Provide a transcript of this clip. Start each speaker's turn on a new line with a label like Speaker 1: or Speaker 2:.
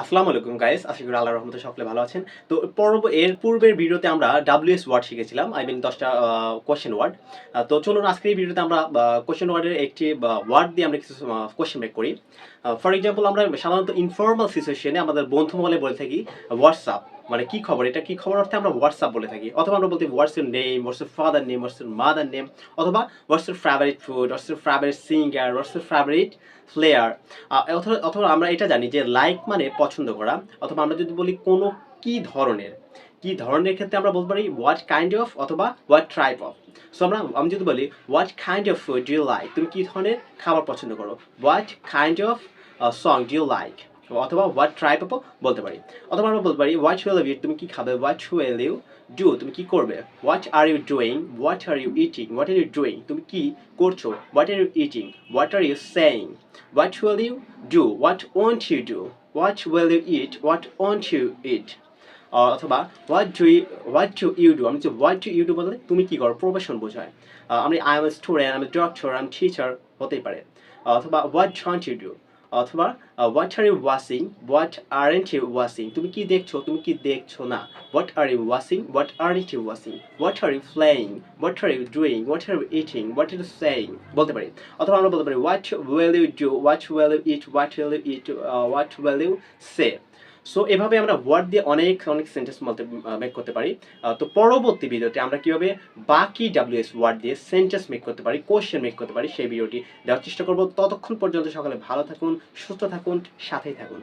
Speaker 1: আসসালামু আলাইকুম গাইস, আশা করি আল্লাহর রহমতে সকলে ভালো আছেন। তো এর পূর্বের ভিডিওতে আমরা WS ওয়ার্ড শিখেছিলাম, আই মিন 10টা কোশ্চেন ওয়ার্ড। তো চলুন আজকের এই ভিডিওতে আমরা কোশ্চেন ওয়ার্ডের একটি ওয়ার্ড দিয়ে আমরা কিছু কোশ্চেন মেক করি। ফর এক্সাম্পল, আমরা সাধারণত ইনফর্মাল সিচুয়েশনে আমাদের বন্ধু মহলে বলে থাকি হোয়াটসঅ্যাপ, মানে কি খবর, এটা কি খবর অর্থে আমরা হোয়াটসঅ্যাপ বলে থাকি। অথবা আমরা বলতে what's your name, what's your father name, what's your mother name, অথবা what's your favourite food, what's your favourite singer, what's your favourite player. অথবা আমরা এটা জানি যে লাইক মানে পছন্দ করা। অথবা আমরা যদি বলি কোনো কি ধরনের ক্ষেত্রে আমরা বলতে পারি হোয়াট কাইন্ড অফ অথবা হোয়াট টাইপ অফ। সো আমি যদি বলি what kind of food do you like, তুমি কি ধরনের খাবার পছন্দ করো। What kind of song do you like, অথবা হোয়াট ট্রাইপ অফ বলতে পারি। অথবা আমরা বলতে পারি হোয়াট উইল ইউ, তুমি কি খাবে। হোয়াট উইল ইউ ডু, তুমি কি করবে। What are you doing, what are you eating, what are you doing, তুমি কি করছো। What are you eating, what are you saying. What will you do, what won't you do. What will you eat, what won't you eat. অথবা what do you do, আমি যে what do you do বললে তুমি কি করো, profession বোঝায়। আমি I am student, আমি ডক্টর, আমি টিচার হতেই পারে। অথবা হোয়াট ডোন্ট ইউ ডু, অথবা what are you watching, what aren't you watching, তুমি কি দেখছো, তুমি কি দেখছো না। What are you watching, what aren't you watching. What are you playing, what are you doing, what are you eating, what are you saying বলতে পারি। অথবা আমরা বলতে পারি what will you do, what will you eat, what will you eat, what will you say. So এভাবে আমরা word দিয়ে অনেক অনেক সেন্টেন্স বলতে মেক করতে পারি। তো পরবর্তী ভিডিওতে আমরা কিভাবে বাকি WS ওয়ার্ড দিয়ে সেন্টেন্স মেক করতে পারি, কোশ্চেন মেক করতে পারি, সেই ভিডিওটি দেওয়ার চেষ্টা করব। ততক্ষণ পর্যন্ত সকলে ভালো থাকুন, সুস্থ থাকুন, সাথেই থাকুন।